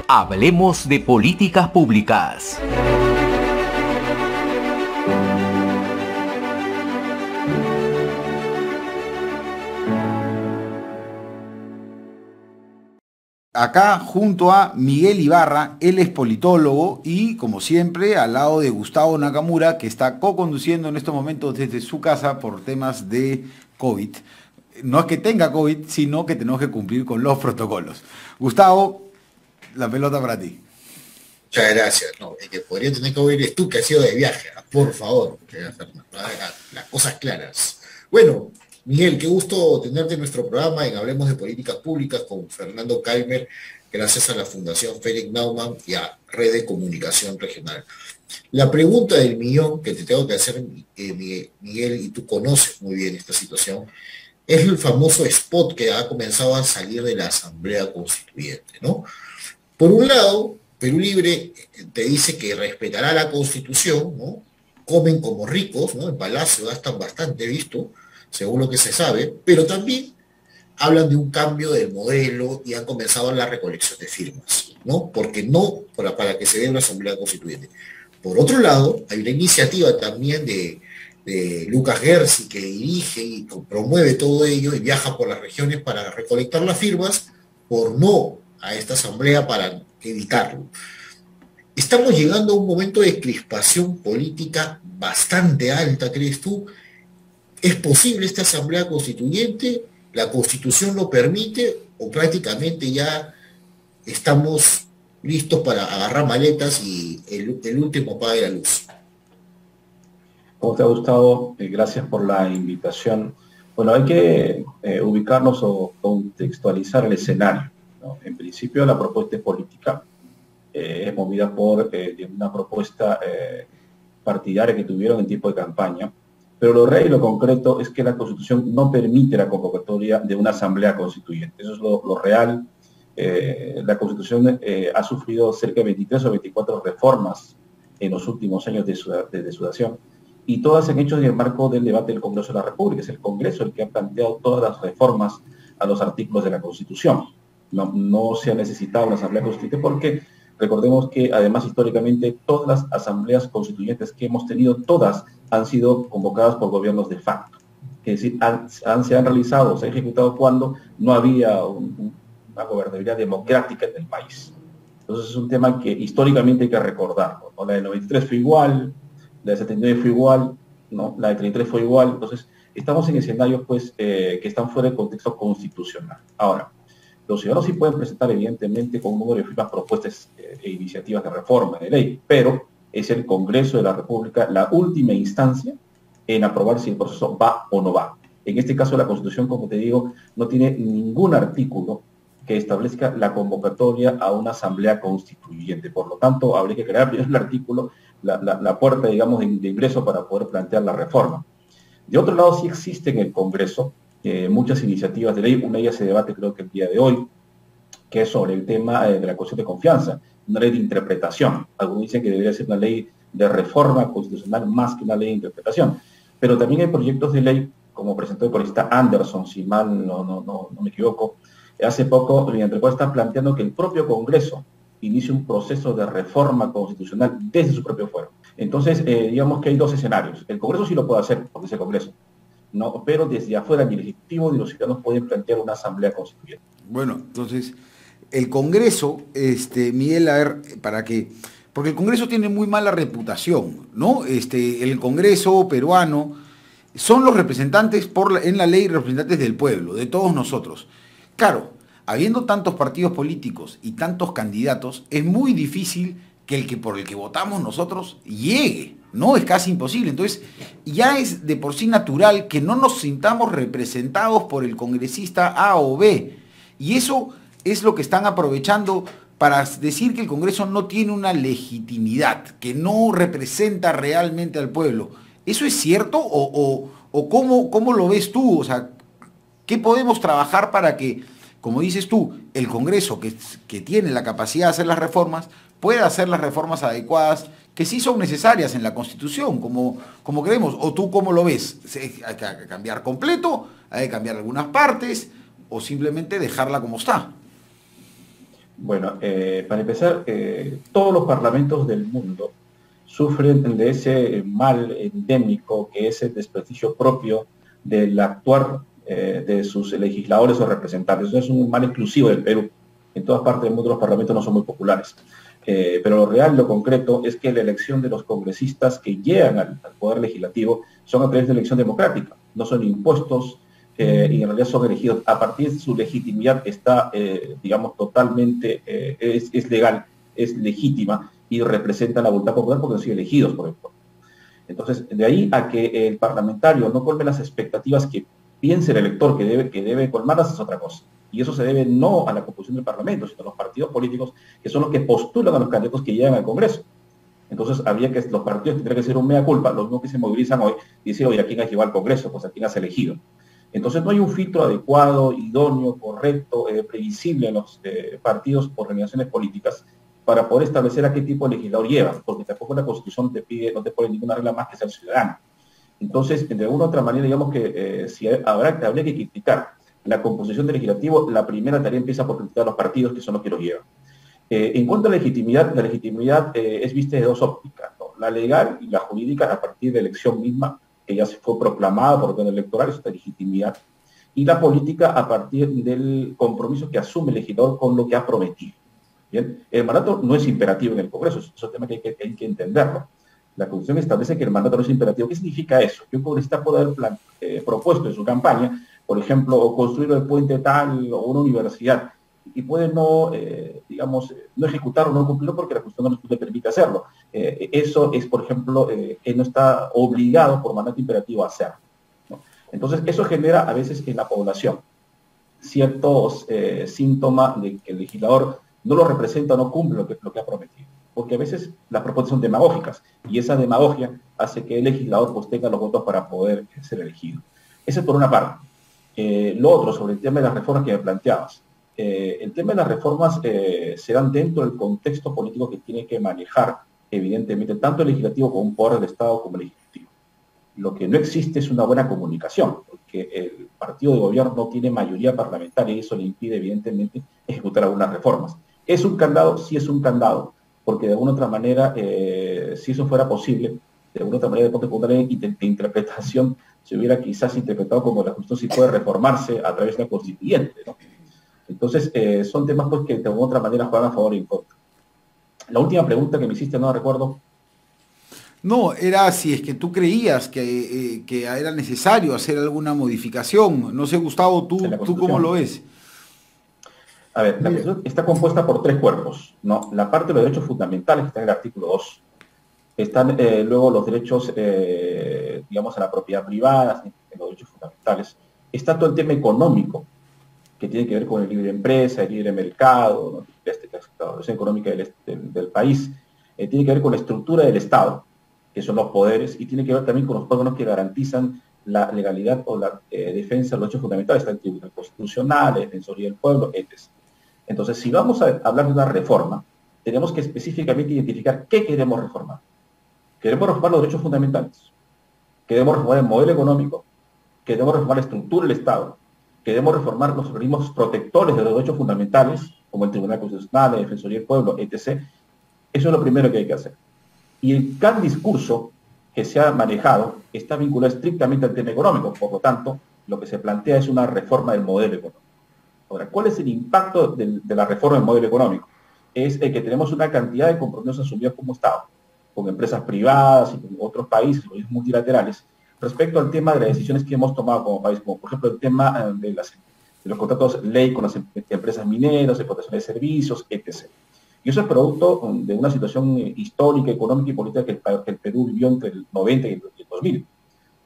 Hablemos de políticas públicas. Acá junto a Miguel Ibarra, él es politólogo y como siempre al lado de Gustavo Nakamura, que está co-conduciendo en estos momentos desde su casa por temas de COVID. No es que tenga COVID, sino que tenemos que cumplir con los protocolos. Gustavo, la pelota para ti. Muchas gracias. No, el que podría tener que oír es tú, que has ido de viaje. Por favor, las cosas claras. Bueno, Miguel, qué gusto tenerte en nuestro programa en Hablemos de Políticas Públicas con Fernando Keimer, gracias a la Fundación Félix Naumann y a Red de Comunicación Regional. La pregunta del millón que te tengo que hacer, Miguel, y tú conoces muy bien esta situación, es el famoso spot que ha comenzado a salir de la Asamblea Constituyente, ¿no? Por un lado, Perú Libre te dice que respetará la Constitución, ¿no? Comen como ricos, ¿no? En Palacio gastan bastante, visto, según lo que se sabe, pero también hablan de un cambio del modelo y han comenzado la recolección de firmas, ¿no? Porque no, para que se dé una Asamblea Constituyente. Por otro lado, hay una iniciativa también de Lucas Gersi, que dirige y promueve todo ello y viaja por las regiones para recolectar las firmas por no a esta asamblea para evitarlo. Estamos llegando a un momento de crispación política bastante alta, ¿crees tú? ¿Es posible esta asamblea constituyente? ¿La Constitución lo permite? ¿O prácticamente ya estamos listos para agarrar maletas y el último apague la luz? ¿Cómo te ha gustado? Gracias por la invitación. Bueno, hay que ubicarnos o contextualizar el escenario, ¿no? En principio, la propuesta política es movida por una propuesta partidaria que tuvieron en tiempo de campaña, pero lo real y lo concreto es que la Constitución no permite la convocatoria de una asamblea constituyente. Eso es lo real. La Constitución ha sufrido cerca de 23 o 24 reformas en los últimos años de su dación, y todas se han hecho en el marco del debate del Congreso de la República. Es el Congreso el que ha planteado todas las reformas a los artículos de la Constitución. No se ha necesitado una asamblea constituyente porque recordemos que además históricamente todas las asambleas constituyentes que hemos tenido, todas han sido convocadas por gobiernos de facto. Es decir, se han realizado, se han ejecutado cuando no había una gobernabilidad democrática en el país. Entonces es un tema que históricamente hay que recordarlo, ¿no? La del 93 fue igual, la de 79 fue igual, ¿no? La de 33 fue igual. Entonces estamos en escenarios pues, que están fuera del contexto constitucional. Ahora, los ciudadanos sí pueden presentar evidentemente con un número de firmas propuestas e iniciativas de reforma de ley, pero es el Congreso de la República la última instancia en aprobar si el proceso va o no va. En este caso la Constitución, como te digo, no tiene ningún artículo que establezca la convocatoria a una asamblea constituyente. Por lo tanto, habría que crear primero el artículo, la puerta, digamos, de ingreso para poder plantear la reforma. De otro lado, sí existe en el Congreso muchas iniciativas de ley. Una de ellas se debate creo que el día de hoy, que es sobre el tema de la cuestión de confianza, una ley de interpretación. Algunos dicen que debería ser una ley de reforma constitucional más que una ley de interpretación. Pero también hay proyectos de ley, como presentó el congresista Anderson, si mal no me equivoco, hace poco, mediante el cual está planteando que el propio Congreso inicie un proceso de reforma constitucional desde su propio fuero. Entonces, digamos que hay dos escenarios. El Congreso sí lo puede hacer, porque es el Congreso, ¿no? Pero desde afuera, ni el Ejecutivo ni los ciudadanos pueden plantear una asamblea constituyente. Bueno, entonces, el Congreso, Miguel, a ver, porque el Congreso tiene muy mala reputación, ¿no? El Congreso peruano son los representantes en la ley, representantes del pueblo, de todos nosotros. Claro, habiendo tantos partidos políticos y tantos candidatos, es muy difícil que por el que votamos nosotros llegue, ¿no? Es casi imposible. Entonces, ya es de por sí natural que no nos sintamos representados por el congresista A o B. Y eso es lo que están aprovechando para decir que el Congreso no tiene una legitimidad, que no representa realmente al pueblo. ¿Eso es cierto o cómo lo ves tú? O sea, ¿qué podemos trabajar para que, como dices tú, el Congreso, que tiene la capacidad de hacer las reformas, pueda hacer las reformas adecuadas, que sí son necesarias en la Constitución, como creemos? ¿O tú cómo lo ves? ¿Hay que cambiar completo? ¿Hay que cambiar algunas partes? ¿O simplemente dejarla como está? Bueno, para empezar, todos los parlamentos del mundo sufren de ese mal endémico que es el desprestigio propio del actuar de sus legisladores o representantes. Eso es un mal exclusivo del Perú. En todas partes del mundo los parlamentos no son muy populares. Pero lo real, lo concreto, es que la elección de los congresistas que llegan al poder legislativo son a través de elección democrática. No son impuestos y en realidad son elegidos. A partir de su legitimidad está, digamos, totalmente, es legal, es legítima y representan la voluntad popular porque han sido elegidos por el pueblo. Entonces, de ahí a que el parlamentario no colme las expectativas que piense el elector que debe colmarlas es otra cosa. Y eso se debe no a la composición del Parlamento, sino a los partidos políticos que son los que postulan a los candidatos que llegan al Congreso. Entonces, había que los partidos tendrían que ser un mea culpa, los mismos que se movilizan hoy, y decir, oye, ¿a quién has llevado al Congreso? Pues a quién has elegido. Entonces, no hay un filtro adecuado, idóneo, correcto, previsible en los partidos o organizaciones políticas para poder establecer a qué tipo de legislador llevan, porque tampoco la Constitución no te pone ninguna regla más que ser ciudadano. Entonces, de alguna u otra manera, digamos que si habría que criticar la composición del legislativo, la primera tarea empieza por criticar a los partidos que son los que los llevan. En cuanto a la legitimidad es vista de dos ópticas, ¿no? La legal y la jurídica a partir de la elección misma, que ya se fue proclamada por orden electoral, esta legitimidad, y la política a partir del compromiso que asume el legislador con lo que ha prometido. Bien, el mandato no es imperativo en el Congreso, es un tema que hay que entenderlo. La Constitución establece que el mandato no es imperativo. ¿Qué significa eso? Que un congresista puede haber propuesto en su campaña, por ejemplo, construir el puente tal o una universidad, y puede no, digamos, no ejecutarlo, no cumplirlo porque la Constitución no le permite hacerlo. Eso es, por ejemplo, él no está obligado por mandato imperativo a hacerlo, ¿no? Entonces, eso genera a veces en la población ciertos síntomas de que el legislador no lo representa o no cumple lo que ha prometido. Porque a veces las propuestas son demagógicas y esa demagogia hace que el legislador pues tenga los votos para poder ser elegido. Eso es por una parte. Lo otro, sobre el tema de las reformas que me planteabas. El tema de las reformas se dan dentro del contexto político que tiene que manejar, evidentemente, tanto el legislativo como un poder del Estado como el ejecutivo. Lo que no existe es una buena comunicación, porque el partido de gobierno no tiene mayoría parlamentaria y eso le impide, evidentemente, ejecutar algunas reformas. ¿Es un candado? Sí es un candado, porque de alguna otra manera, si eso fuera posible, de alguna otra manera, de interpretación, se hubiera quizás interpretado como la Constitución sí puede reformarse a través de la constituyente, ¿no? Entonces, son temas pues, que de alguna otra manera juegan a favor y en contra. La última pregunta que me hiciste, no recuerdo. No, era si es que tú creías que era necesario hacer alguna modificación. No sé, Gustavo, ¿tú cómo lo ves? A ver, la Constitución está compuesta por tres cuerpos, ¿no? La parte de los derechos fundamentales, que está en el artículo 2. Están luego los derechos, digamos, a la propiedad privada, en los derechos fundamentales. Está todo el tema económico, que tiene que ver con el libre empresa, el libre mercado, ¿no? La situación económica del país. Tiene que ver con la estructura del Estado, que son los poderes, y tiene que ver también con los órganos que garantizan la legalidad o la defensa de los derechos fundamentales. Está el Tribunal Constitucional, la Defensoría del Pueblo, etc. Entonces, si vamos a hablar de una reforma, tenemos que específicamente identificar qué queremos reformar. Queremos reformar los derechos fundamentales, queremos reformar el modelo económico, queremos reformar la estructura del Estado, queremos reformar los organismos protectores de los derechos fundamentales, como el Tribunal Constitucional, la Defensoría del Pueblo, etc. Eso es lo primero que hay que hacer. Y el gran discurso que se ha manejado está vinculado estrictamente al tema económico, por lo tanto, lo que se plantea es una reforma del modelo económico. Ahora, ¿cuál es el impacto de la reforma del modelo económico? Es que tenemos una cantidad de compromisos asumidos como Estado, con empresas privadas y con otros países, organismos multilaterales, respecto al tema de las decisiones que hemos tomado como país, como por ejemplo el tema de los contratos ley con las empresas mineras, explotación de servicios, etc. Y eso es producto de una situación histórica, económica y política que el Perú vivió entre el 90 y el 2000,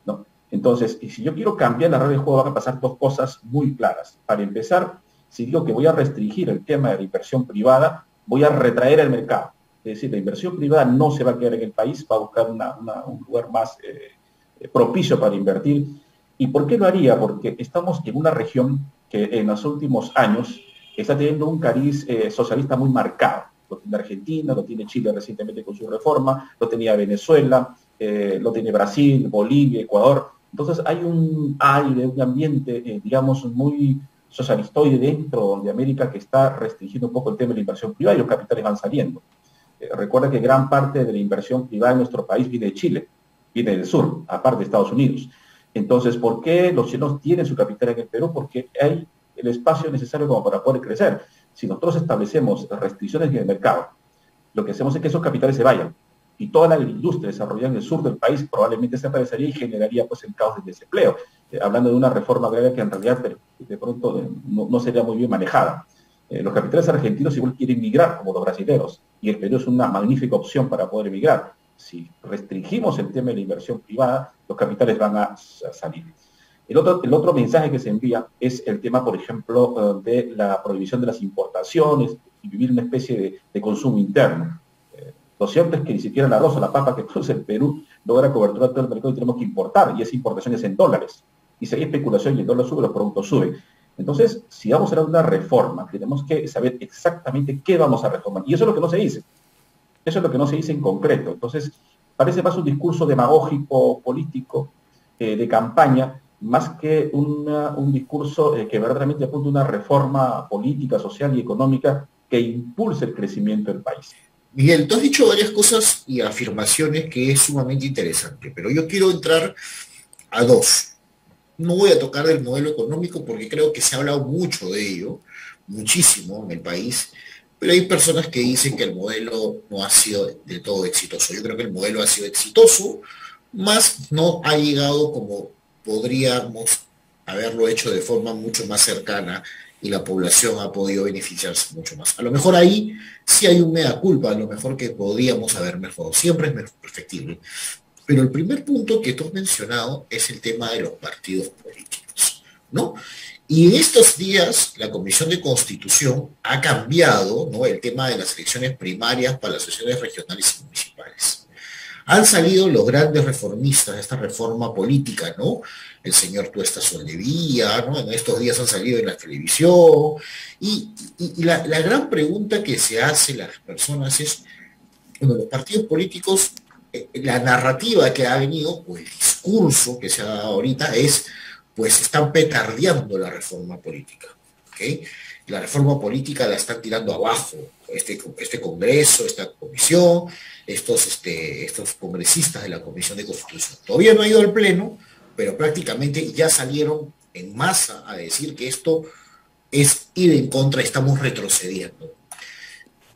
¿no? Entonces, si yo quiero cambiar la regla del juego, van a pasar dos cosas muy claras. Para empezar, si digo que voy a restringir el tema de la inversión privada, voy a retraer el mercado. Es decir, la inversión privada no se va a quedar en el país, va a buscar un lugar más propicio para invertir. ¿Y por qué lo haría? Porque estamos en una región que en los últimos años está teniendo un cariz socialista muy marcado. Lo tiene Argentina, lo tiene Chile recientemente con su reforma, lo tenía Venezuela, lo tiene Brasil, Bolivia, Ecuador. Entonces hay un aire, un ambiente, digamos, muy socialistoide dentro de América que está restringiendo un poco el tema de la inversión privada y los capitales van saliendo. Recuerda que gran parte de la inversión privada en nuestro país viene de Chile, viene del sur, aparte de Estados Unidos. Entonces, ¿por qué los chilenos tienen su capital en el Perú? Porque hay el espacio necesario como para poder crecer. Si nosotros establecemos restricciones en el mercado, lo que hacemos es que esos capitales se vayan. Y toda la agroindustria desarrollada en el sur del país probablemente se aparecería y generaría pues el caos del desempleo. Hablando de una reforma agraria que en realidad de pronto no sería muy bien manejada. Los capitales argentinos igual quieren migrar como los brasileños y el Perú es una magnífica opción para poder emigrar. Si restringimos el tema de la inversión privada, los capitales van a salir. El otro mensaje que se envía es el tema, por ejemplo, de la prohibición de las importaciones y vivir una especie de consumo interno. Lo cierto es que ni siquiera el arroz o la papa que produce el Perú logra cobertura de todo el mercado y tenemos que importar, y esa importación es en dólares. Y si hay especulación y el dólar sube, los productos suben. Entonces, si vamos a hacer una reforma, tenemos que saber exactamente qué vamos a reformar. Y eso es lo que no se dice. Eso es lo que no se dice en concreto. Entonces, parece más un discurso demagógico, político, de campaña, más que un discurso que verdaderamente apunta a una reforma política, social y económica que impulse el crecimiento del país. Miguel, tú has dicho varias cosas y afirmaciones que es sumamente interesante, pero yo quiero entrar a dos. No voy a tocar del modelo económico porque creo que se ha hablado mucho de ello, muchísimo en el país, pero hay personas que dicen que el modelo no ha sido de todo exitoso. Yo creo que el modelo ha sido exitoso, más no ha llegado como podríamos haberlo hecho de forma mucho más cercana y la población ha podido beneficiarse mucho más. A lo mejor ahí sí hay un mea culpa, a lo mejor que podríamos haber mejorado. Siempre es perfectible. Pero el primer punto que tú has mencionado es el tema de los partidos políticos, ¿no? Y en estos días la Comisión de Constitución ha cambiado, ¿no?, el tema de las elecciones primarias para las sesiones regionales y municipales. Han salido los grandes reformistas de esta reforma política, ¿no? El señor Tuesta Soldevilla, ¿no? En estos días han salido en la televisión. Y la gran pregunta que se hace las personas es, bueno, los partidos políticos, la narrativa que ha venido, o el discurso que se ha dado ahorita es, pues están petardeando la reforma política, ¿ok? La reforma política la están tirando abajo, este Congreso, esta comisión, estos congresistas de la Comisión de Constitución. Todavía no ha ido al Pleno, pero prácticamente ya salieron en masa a decir que esto es ir en contra, estamos retrocediendo.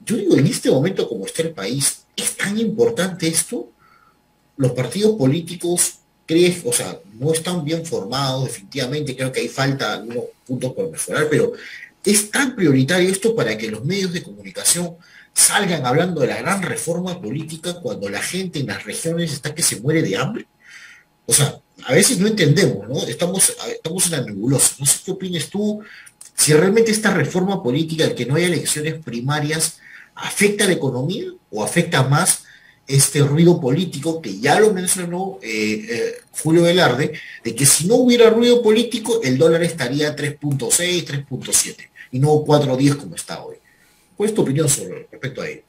Yo digo, en este momento como está el país, ¿es tan importante esto? Los partidos políticos no están bien formados, definitivamente, creo que hay falta algunos puntos por mejorar, pero ¿es tan prioritario esto para que los medios de comunicación salgan hablando de la gran reforma política cuando la gente en las regiones está que se muere de hambre? O sea, a veces no entendemos, ¿no? Estamos en la nebulosa. No sé qué opinas tú, si realmente esta reforma política, el que no haya elecciones primarias, ¿afecta a la economía o afecta más este ruido político que ya lo mencionó Julio Velarde, de que si no hubiera ruido político, el dólar estaría a 3.6, 3.7 y no 4.10 como está hoy? ¿Cuál es tu opinión respecto a ello?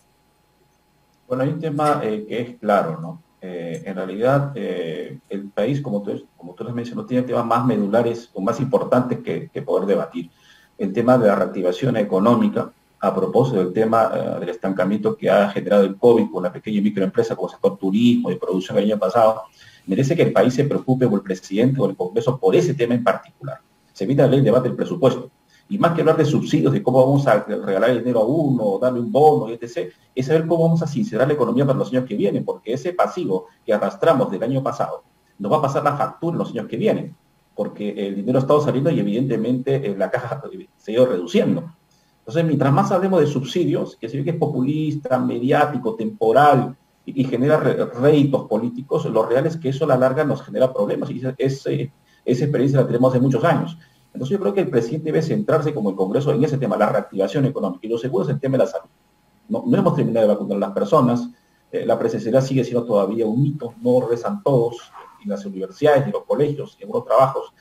Bueno, hay un tema que es claro, ¿no? En realidad, el país, como tú les mencionó, tiene temas más medulares o más importantes que poder debatir. El tema de la reactivación económica, a propósito del tema del estancamiento que ha generado el COVID con la pequeña y microempresa como el sector turismo y producción el año pasado, merece que el país se preocupe, o el presidente o el Congreso, por ese tema en particular. Se evita el debate del presupuesto. Y más que hablar de subsidios, de cómo vamos a regalar el dinero a uno, o darle un bono, etc., es saber cómo vamos a sincerar la economía para los años que vienen, porque ese pasivo que arrastramos del año pasado nos va a pasar la factura en los años que vienen, porque el dinero ha estado saliendo y evidentemente la caja se ha ido reduciendo. Entonces, mientras más hablemos de subsidios, que se ve que es populista, mediático, temporal, y genera réditos políticos, lo real es que eso a la larga nos genera problemas, y esa experiencia la tenemos hace muchos años. Entonces yo creo que el presidente debe centrarse, como el Congreso, en ese tema, la reactivación económica. Y lo segundo es el tema de la salud. No hemos terminado de vacunar a las personas, la presencialidad sigue siendo todavía un mito, no rezan todos, en las universidades, en los colegios, en los trabajos.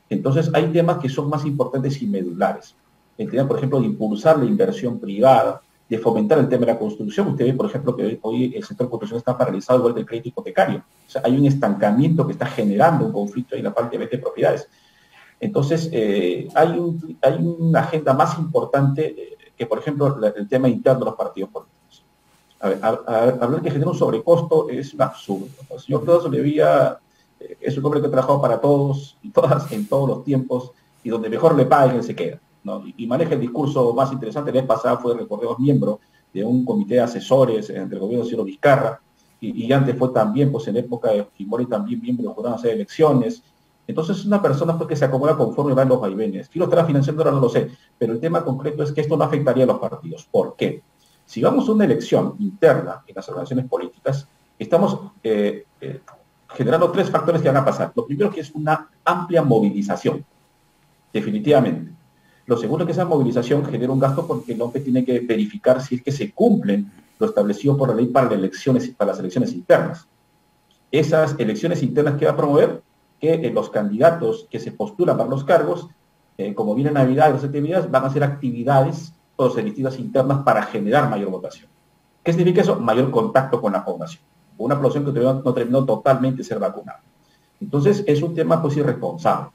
Entonces hay temas que son más importantes y medulares. El tema, por ejemplo, de impulsar la inversión privada, de fomentar el tema de la construcción. Usted ve, por ejemplo, que hoy el sector de construcción está paralizado igual del crédito hipotecario. O sea, hay un estancamiento que está generando un conflicto ahí en la parte de propiedades. Entonces, hay una agenda más importante que, por ejemplo, el tema interno de los partidos políticos. Hablar que genera un sobrecosto es un absurdo. El señor Teodoro Solevía es un hombre que ha trabajado para todos y todas en todos los tiempos, y donde mejor le paguen, él se queda, ¿no? Y maneja el discurso más interesante. La vez pasada fue, recordemos, miembro de un comité de asesores entre el gobierno del señor Vizcarra, y antes fue también, pues en época de Fujimori, también miembro del jurado de hacer elecciones. Entonces es una persona, pues, que se acomoda conforme van los vaivenes. ¿Quién lo estará financiando? Ahora no lo sé, pero el tema concreto es que esto no afectaría a los partidos. ¿Por qué? Si vamos a una elección interna en las organizaciones políticas, estamos generando tres factores que van a pasar. Lo primero, que es una amplia movilización, definitivamente. Lo segundo, que esa movilización genera un gasto porque el OMP tiene que verificar si es que se cumplen lo establecido por la ley para las elecciones internas. Esas elecciones internas que va a promover, que los candidatos que se postulan para los cargos, como viene Navidad y las actividades, van a hacer actividades proselitidas internas para generar mayor votación. ¿Qué significa eso? Mayor contacto con la población. Una población que todavía no terminó totalmente de ser vacunada. Entonces, es un tema, pues, irresponsable.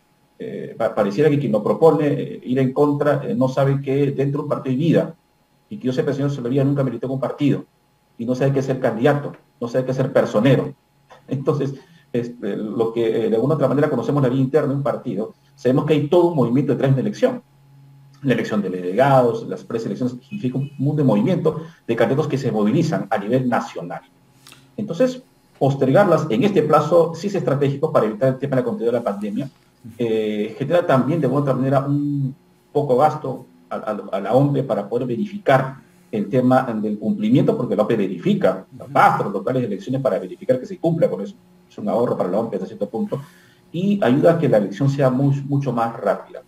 Pareciera que quien lo propone ir en contra no sabe que dentro de un partido hay vida, y que yo sepa, el señor Solevía nunca militó en un partido, y no sabe qué es ser candidato, no sabe qué es ser personero. Entonces, lo que de alguna u otra manera conocemos la vida interna de un partido, sabemos que hay todo un movimiento detrás de una elección. La elección de delegados, las preselecciones, significa un mundo de movimiento de candidatos que se movilizan a nivel nacional. Entonces, postergarlas en este plazo sí es estratégico para evitar el tema de la continuidad de la pandemia. Genera también de alguna otra manera un poco gasto a la OMPE para poder verificar el tema del cumplimiento, porque la OMPE verifica los rastros locales de elecciones para verificar que se cumpla con eso. Es un ahorro para la OMPE hasta cierto punto, y ayuda a que la elección sea mucho más rápida.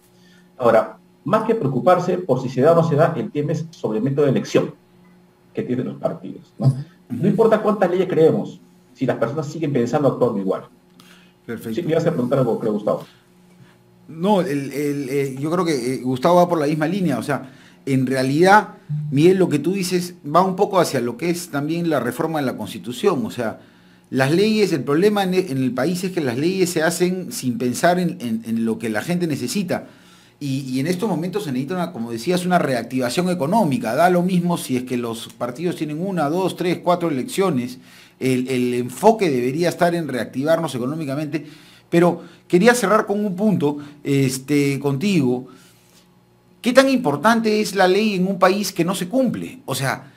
Ahora, más que preocuparse por si se da o no se da, el tema es sobre el método de elección que tienen los partidos, ¿no? No importa cuántas leyes creemos, si las personas siguen pensando, actuando igual. Perfecto. Sí, me ibas a preguntar algo, creo, Gustavo. No, yo creo que Gustavo va por la misma línea. O sea, en realidad, Miguel, lo que tú dices va un poco hacia lo que es también la reforma de la Constitución. O sea, las leyes, el problema en el país es que las leyes se hacen sin pensar en lo que la gente necesita. Y en estos momentos se necesita, como decías, una reactivación económica. Da lo mismo si es que los partidos tienen 1, 2, 3, 4 elecciones. El enfoque debería estar en reactivarnos económicamente. Pero quería cerrar con un punto contigo. ¿Qué tan importante es la ley en un país que no se cumple? O sea,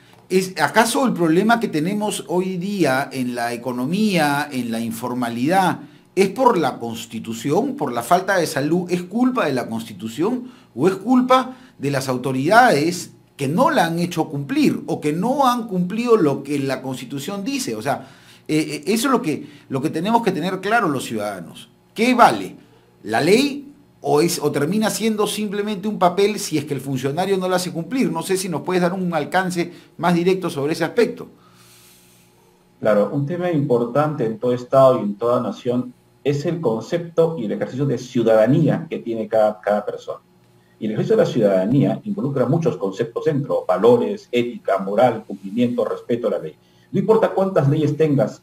¿acaso el problema que tenemos hoy día en la economía, en la informalidad, es por la Constitución, por la falta de salud? ¿Es culpa de la Constitución o es culpa de las autoridades que no la han hecho cumplir o que no han cumplido lo que la Constitución dice? O sea, eso es lo que tenemos que tener claro los ciudadanos. ¿Qué vale? ¿La ley o termina siendo simplemente un papel si es que el funcionario no la hace cumplir? No sé si nos puedes dar un alcance más directo sobre ese aspecto. Claro, un tema importante en todo Estado y en toda nación es el concepto y el ejercicio de ciudadanía que tiene cada persona. Y el ejercicio de la ciudadanía involucra muchos conceptos dentro: valores, ética, moral, cumplimiento, respeto a la ley. No importa cuántas leyes tengas,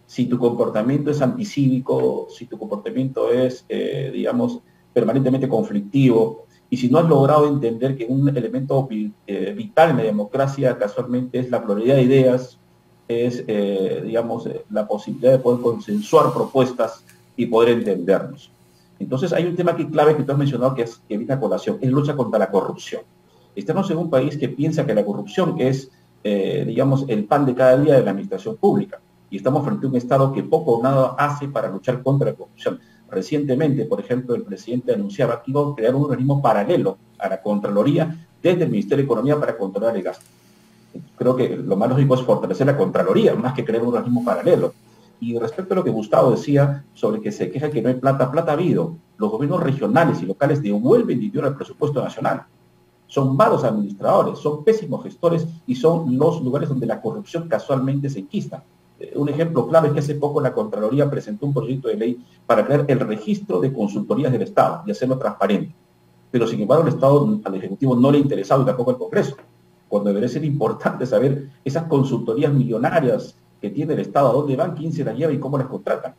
si tu comportamiento es anticívico, si tu comportamiento es, permanentemente conflictivo, y si no has logrado entender que un elemento vital en la democracia casualmente es la pluralidad de ideas, es, la posibilidad de poder consensuar propuestas y poder entendernos. Entonces hay un tema aquí clave que tú has mencionado que viene a colación, es lucha contra la corrupción. Estamos en un país que piensa que la corrupción es, el pan de cada día de la administración pública, y estamos frente a un Estado que poco o nada hace para luchar contra la corrupción. Recientemente, por ejemplo, el presidente anunciaba que iba a crear un organismo paralelo a la Contraloría desde el Ministerio de Economía para controlar el gasto. Creo que lo más lógico es fortalecer la Contraloría, más que crear un organismo paralelo. Y respecto a lo que Gustavo decía sobre que se queja que no hay plata, plata ha habido. Los gobiernos regionales y locales devuelven dinero al presupuesto nacional. Son malos administradores, son pésimos gestores y son los lugares donde la corrupción casualmente se enquista. Un ejemplo clave es que hace poco la Contraloría presentó un proyecto de ley para crear el registro de consultorías del Estado y hacerlo transparente. Pero sin embargo al Ejecutivo no le ha interesado y tampoco al Congreso, cuando debería ser importante saber esas consultorías millonarias que tiene el Estado, a dónde van, quién se las lleva y cómo las contratan.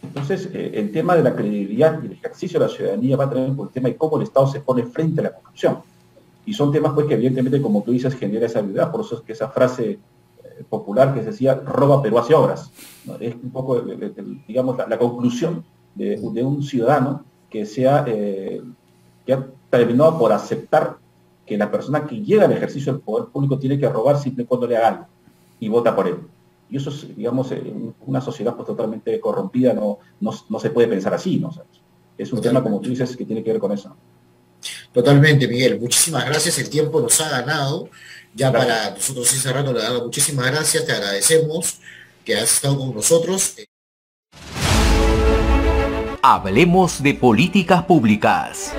Entonces, el tema de la credibilidad y el ejercicio de la ciudadanía va a tener por el tema de cómo el Estado se pone frente a la corrupción. Y son temas pues que evidentemente, como tú dices, genera esa habilidad. Por eso es que esa frase popular que se decía, roba pero hace obras, ¿no? Es un poco, digamos, la conclusión de un ciudadano que que ha terminado por aceptar que la persona que llega al ejercicio del poder público tiene que robar siempre y cuando le haga algo, y vota por él. Y eso es, digamos, una sociedad pues totalmente corrompida, no se puede pensar así, ¿no? O sea, es un tema, como tú dices, que tiene que ver con eso. Totalmente, Miguel. Muchísimas gracias. El tiempo nos ha ganado. Ya Gracias. para nosotros ir cerrando, le damos muchísimas gracias. Te agradecemos que has estado con nosotros. Hablemos de políticas públicas.